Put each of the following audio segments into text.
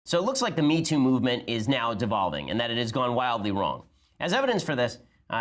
So it looks like the Me Too movement is now devolving and that it has gone wildly wrong. As evidence for this,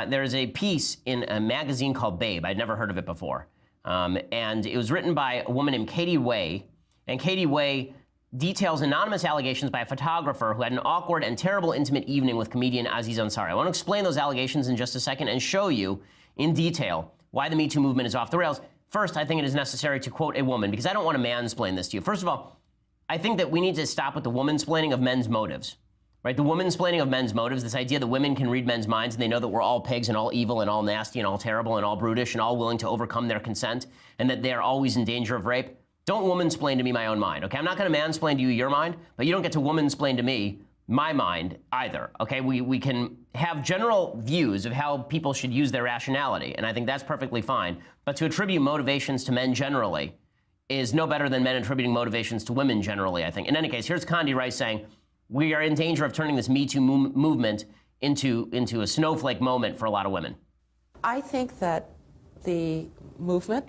there is a piece in a magazine called Babe. I'd never heard of it before. And it was written by a woman named Katie Way. And Katie Way details anonymous allegations by a photographer who had an awkward and terrible intimate evening with comedian Aziz Ansari. I want to explain those allegations in just a second and show you in detail why the Me Too movement is off the rails. First, I think it is necessary to quote a woman, because I don't want to mansplain this to you. First of all, I think that we need to stop with the womansplaining of men's motives, right? The womansplaining of men's motives, this idea that women can read men's minds and they know that we're all pigs and all evil and all nasty and all terrible and all brutish and all willing to overcome their consent and that they're always in danger of rape. Don't womansplain to me my own mind, okay? I'm not going to mansplain to you your mind, but you don't get to womansplain to me my mind either, okay? We can have general views of how people should use their rationality, and I think that's perfectly fine. But to attribute motivations to men generally is no better than men attributing motivations to women generally, I think. In any case, here's Condi Rice saying, we are in danger of turning this Me Too movement into a snowflake moment for a lot of women. I think that the movement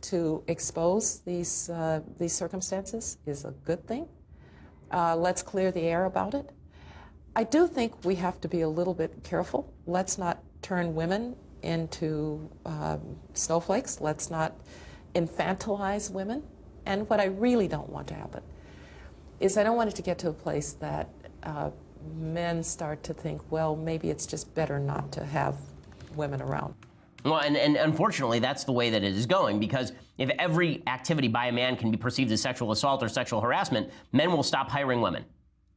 to expose these circumstances is a good thing. Let's clear the air about it. I do think we have to be a little bit careful. Let's not turn women into snowflakes. Let's not infantilize women. And what I really don't want to happen is I don't want it to get to a place that men start to think, well, maybe it's just better not to have women around. Well, and unfortunately, that's the way that it is going, because if every activity by a man can be perceived as sexual assault or sexual harassment, men will stop hiring women.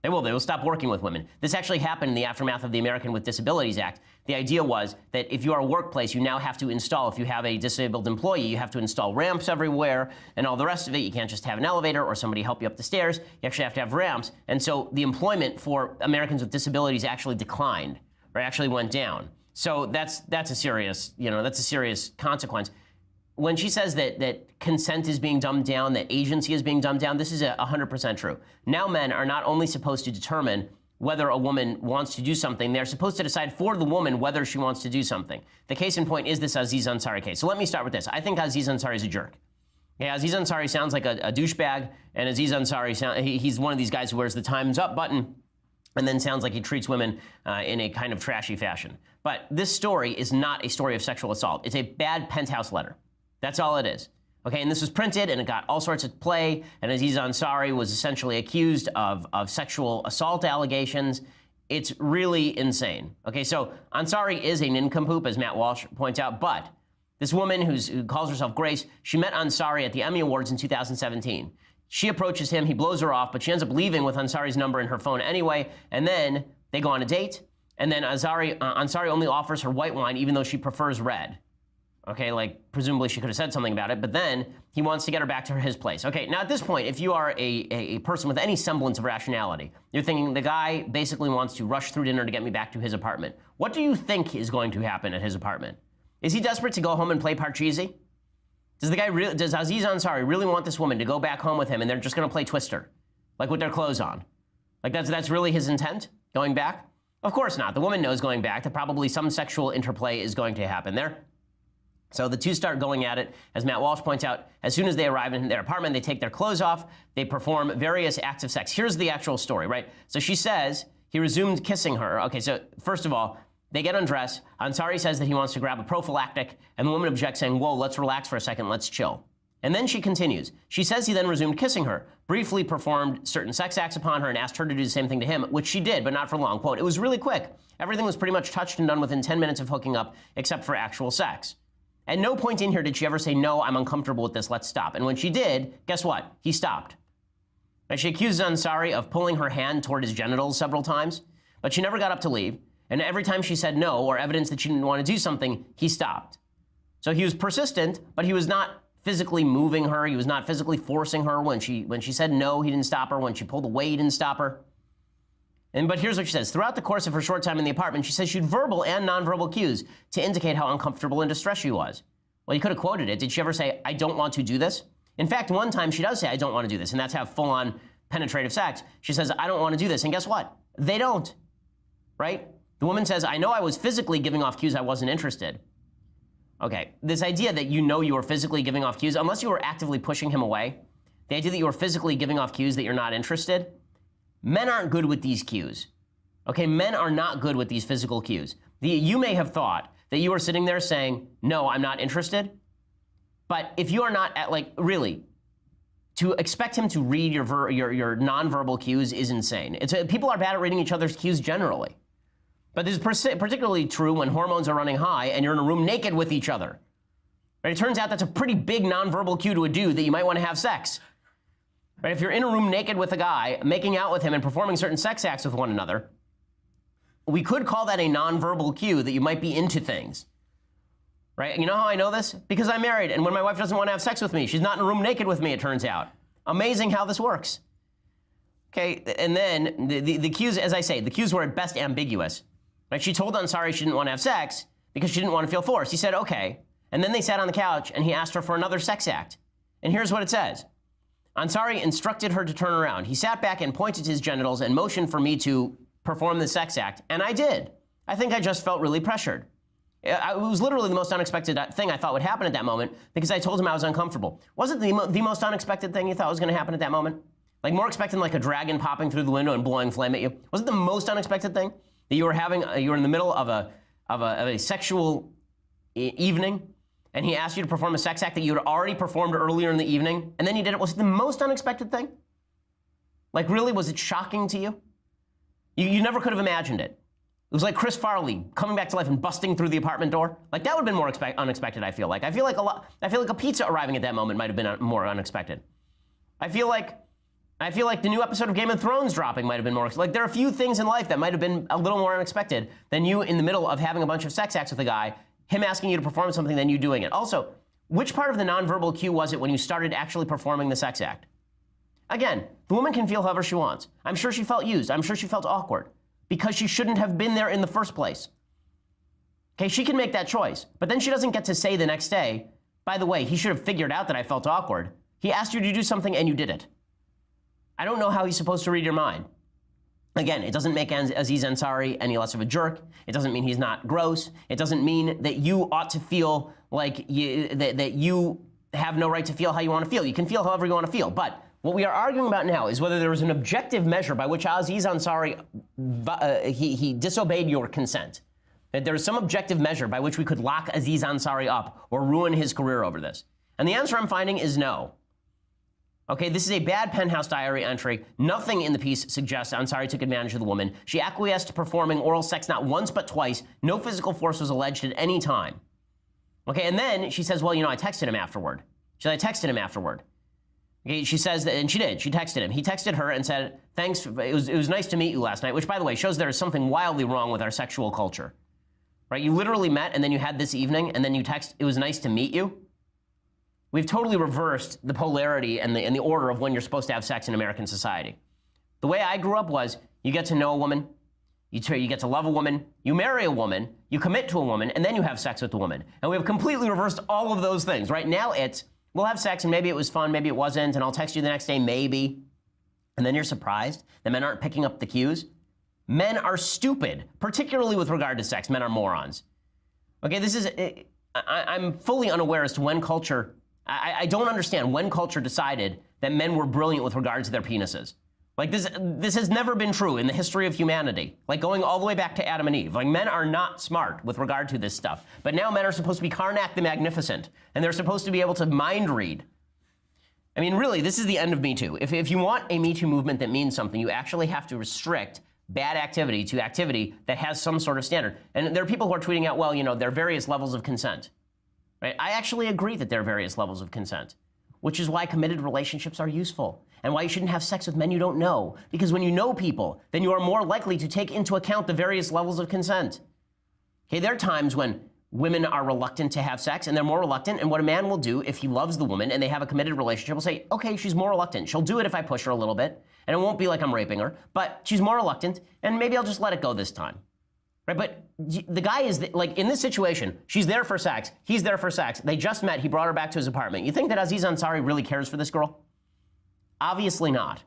They will stop working with women. This actually happened in the aftermath of the American with Disabilities Act. The idea was that if you are a workplace, you now have to install, if you have a disabled employee, you have to install ramps everywhere and all the rest of it. You can't just have an elevator or somebody help you up the stairs. You actually have to have ramps. And so the employment for Americans with disabilities actually declined, or actually went down. So that's a serious, that's a serious consequence. When she says that consent is being dumbed down, that agency is being dumbed down, this is 100% true. Now men are not only supposed to determine whether a woman wants to do something, they're supposed to decide for the woman whether she wants to do something. The case in point is this Aziz Ansari case. So let me start with this. I think Aziz Ansari is a jerk. Yeah, Aziz Ansari sounds like a douchebag, and Aziz Ansari, he's one of these guys who wears the Time's Up button and then sounds like he treats women in a kind of trashy fashion. But this story is not a story of sexual assault. It's a bad penthouse letter. That's all it is. Okay, and this was printed, and it got all sorts of play, and Aziz Ansari was essentially accused of sexual assault allegations. It's really insane. Okay, so Ansari is a nincompoop, as Matt Walsh points out, but this woman who calls herself Grace, she met Ansari at the Emmy Awards in 2017. She approaches him, he blows her off, but she ends up leaving with Ansari's number in her phone anyway, and then they go on a date, and then Ansari only offers her white wine even though she prefers red. Okay, like presumably she could have said something about it, but then he wants to get her back to his place. Okay, now at this point, if you are a person with any semblance of rationality, you're thinking the guy basically wants to rush through dinner to get me back to his apartment. What do you think is going to happen at his apartment? Is he desperate to go home and play Parcheesi? Does Aziz Ansari really want this woman to go back home with him and they're just going to play Twister, like with their clothes on? Like that's really his intent, going back? Of course not. The woman knows going back that probably some sexual interplay is going to happen there. So the two start going at it. As Matt Walsh points out, as soon as they arrive in their apartment, they take their clothes off. They perform various acts of sex. Here's the actual story, right? So she says he resumed kissing her. Okay, so first of all, they get undressed. Ansari says that he wants to grab a prophylactic, and the woman objects, saying, whoa, let's relax for a second, let's chill. And then she continues. She says he then resumed kissing her, briefly performed certain sex acts upon her, and asked her to do the same thing to him, which she did, but not for long. Quote, it was really quick. Everything was pretty much touched and done within 10 minutes of hooking up, except for actual sex. At no point in here did she ever say, no, I'm uncomfortable with this, let's stop. And when she did, guess what? He stopped. And she accused Ansari of pulling her hand toward his genitals several times, but she never got up to leave. And every time she said no, or evidence that she didn't want to do something, he stopped. So he was persistent, but he was not physically moving her. He was not physically forcing her. When she said no, he didn't stop her. When she pulled away, he didn't stop her. But here's what she says. Throughout the course of her short time in the apartment, she says she had verbal and nonverbal cues to indicate how uncomfortable and distressed she was. Well, you could have quoted it. Did she ever say, I don't want to do this? In fact, one time she does say, I don't want to do this, and that's have full-on penetrative sex. She says, I don't want to do this, and guess what? They don't, right? The woman says, I know I was physically giving off cues I wasn't interested. Okay, this idea that you were physically giving off cues, unless you were actively pushing him away, the idea that you were physically giving off cues that you're not interested, Men aren't good with these cues. Okay, men are not good with these physical cues. You may have thought that you were sitting there saying, no, I'm not interested. But if you are not really, to expect him to read your nonverbal cues is insane. People are bad at reading each other's cues generally. But this is particularly true when hormones are running high and you're in a room naked with each other. Right? It turns out that's a pretty big nonverbal cue to a dude that you might want to have sex. Right? If you're in a room naked with a guy, making out with him and performing certain sex acts with one another, we could call that a nonverbal cue that you might be into things. Right? You know how I know this? Because I'm married, and when my wife doesn't want to have sex with me, she's not in a room naked with me, it turns out. Amazing how this works. Okay, and then the cues, as I say, the cues were at best ambiguous. Right? She told Ansari she didn't want to have sex because she didn't want to feel forced. He said, okay. And then they sat on the couch, and he asked her for another sex act. And here's what it says. Ansari instructed her to turn around. He sat back and pointed to his genitals and motioned for me to perform the sex act, and I did. I think I just felt really pressured. It was literally the most unexpected thing I thought would happen at that moment because I told him I was uncomfortable. Was it the most unexpected thing you thought was going to happen at that moment? Like more expected like a dragon popping through the window and blowing flame at you? Was it the most unexpected thing that you were having? You were in the middle of a sexual evening, and he asked you to perform a sex act that you had already performed earlier in the evening, and then you did it. Was it the most unexpected thing? Like really, was it shocking to you? You never could have imagined it. It was like Chris Farley coming back to life and busting through the apartment door. Like that would have been more unexpected, I feel like. I feel like a pizza arriving at that moment might have been more unexpected. I feel like the new episode of Game of Thrones dropping might have been more, like there are a few things in life that might have been a little more unexpected than you in the middle of having a bunch of sex acts with a guy, him asking you to perform something, then you doing it. Also, which part of the nonverbal cue was it when you started actually performing the sex act? Again, the woman can feel however she wants. I'm sure she felt used. I'm sure she felt awkward because she shouldn't have been there in the first place. Okay, she can make that choice, but then she doesn't get to say the next day, by the way, he should have figured out that I felt awkward. He asked you to do something and you did it. I don't know how he's supposed to read your mind. Again, it doesn't make Aziz Ansari any less of a jerk. It doesn't mean he's not gross. It doesn't mean that you ought to feel like that you have no right to feel how you want to feel. You can feel however you want to feel, but what we are arguing about now is whether there was an objective measure by which Aziz Ansari, he disobeyed your consent. That there is some objective measure by which we could lock Aziz Ansari up or ruin his career over this. And the answer I'm finding is no. Okay, this is a bad Penthouse Diary entry. Nothing in the piece suggests Ansari took advantage of the woman. She acquiesced to performing oral sex not once but twice. No physical force was alleged at any time. Okay, and then she says, well, you know, I texted him afterward. She said, I texted him afterward. Okay, she says that, and she did. She texted him. He texted her and said, thanks, it was nice to meet you last night, which, by the way, shows there is something wildly wrong with our sexual culture. Right? You literally met, and then you had this evening, and then you text, it was nice to meet you. We've totally reversed the polarity and the order of when you're supposed to have sex in American society. The way I grew up was, you get to know a woman, you get to love a woman, you marry a woman, you commit to a woman, and then you have sex with the woman. And we have completely reversed all of those things. Right now it's, we'll have sex and maybe it was fun, maybe it wasn't, and I'll text you the next day, maybe. And then you're surprised that men aren't picking up the cues. Men are stupid, particularly with regard to sex. Men are morons. Okay, this is, I'm fully unaware as to when culture, I don't understand when culture decided that men were brilliant with regard to their penises. Like this has never been true in the history of humanity. Like going all the way back to Adam and Eve. Like men are not smart with regard to this stuff. But now men are supposed to be Karnak the Magnificent. And they're supposed to be able to mind read. I mean, really, this is the end of Me Too. If you want a Me Too movement that means something, you actually have to restrict bad activity to activity that has some sort of standard. And there are people who are tweeting out, well, you know, there are various levels of consent. Right? I actually agree that there are various levels of consent, which is why committed relationships are useful and why you shouldn't have sex with men you don't know. Because when you know people, then you are more likely to take into account the various levels of consent. Okay, there are times when women are reluctant to have sex and they're more reluctant, and what a man will do if he loves the woman and they have a committed relationship will say, okay, she's more reluctant. She'll do it if I push her a little bit, and it won't be like I'm raping her, but she's more reluctant, and maybe I'll just let it go this time. Right, but the guy is, like, in this situation, she's there for sex, he's there for sex, they just met, he brought her back to his apartment. You think that Aziz Ansari really cares for this girl? Obviously not.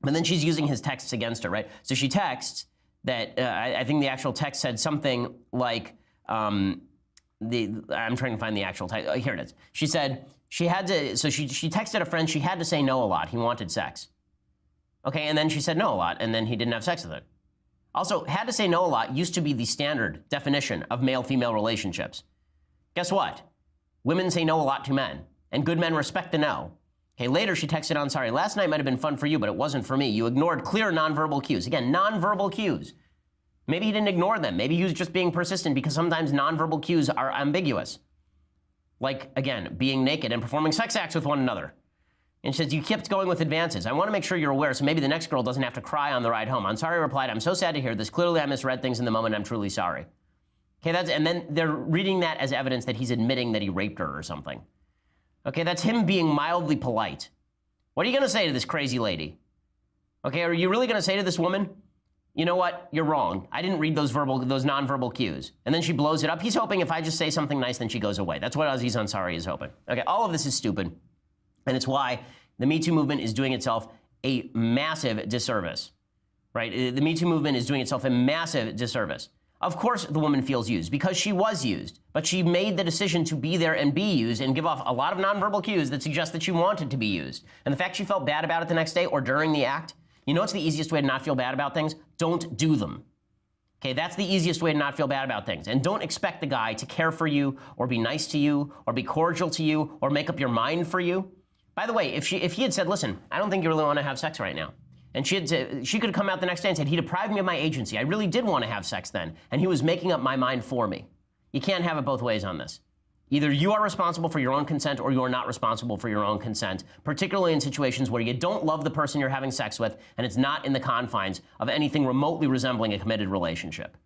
But then she's using his texts against her, right? So she texts that, I think the actual text said something like, I'm trying to find the actual text, here it is. She said she had to, so she texted a friend, she had to say no a lot, he wanted sex. Okay, and then she said no a lot, and then he didn't have sex with her. Also, had to say no a lot used to be the standard definition of male-female relationships. Guess what? Women say no a lot to men, and good men respect the no. Okay, later she texted Ansari, last night might have been fun for you, but it wasn't for me. You ignored clear nonverbal cues. Again, nonverbal cues. Maybe he didn't ignore them. Maybe he was just being persistent because sometimes nonverbal cues are ambiguous. Like, again, being naked and performing sex acts with one another. And she says, you kept going with advances. I want to make sure you're aware so maybe the next girl doesn't have to cry on the ride home. Ansari replied, I'm so sad to hear this. Clearly I misread things in the moment. I'm truly sorry. Okay, and then they're reading that as evidence that he's admitting that he raped her or something. Okay, that's him being mildly polite. What are you going to say to this crazy lady? Okay, are you really going to say to this woman, you know what, you're wrong. I didn't read those nonverbal cues. And then she blows it up. He's hoping if I just say something nice, then she goes away. That's what Aziz Ansari is hoping. Okay, all of this is stupid. And it's why the Me Too movement is doing itself a massive disservice, right? The Me Too movement is doing itself a massive disservice. Of course the woman feels used because she was used, but she made the decision to be there and be used and give off a lot of nonverbal cues that suggest that she wanted to be used. And the fact she felt bad about it the next day or during the act, you know what's the easiest way to not feel bad about things? Don't do them. Okay, that's the easiest way to not feel bad about things. And don't expect the guy to care for you or be nice to you or be cordial to you or make up your mind for you. By the way, if he had said, listen, I don't think you really want to have sex right now. And she could have come out the next day and said, he deprived me of my agency. I really did want to have sex then. And he was making up my mind for me. You can't have it both ways on this. Either you are responsible for your own consent or you are not responsible for your own consent, particularly in situations where you don't love the person you're having sex with and it's not in the confines of anything remotely resembling a committed relationship.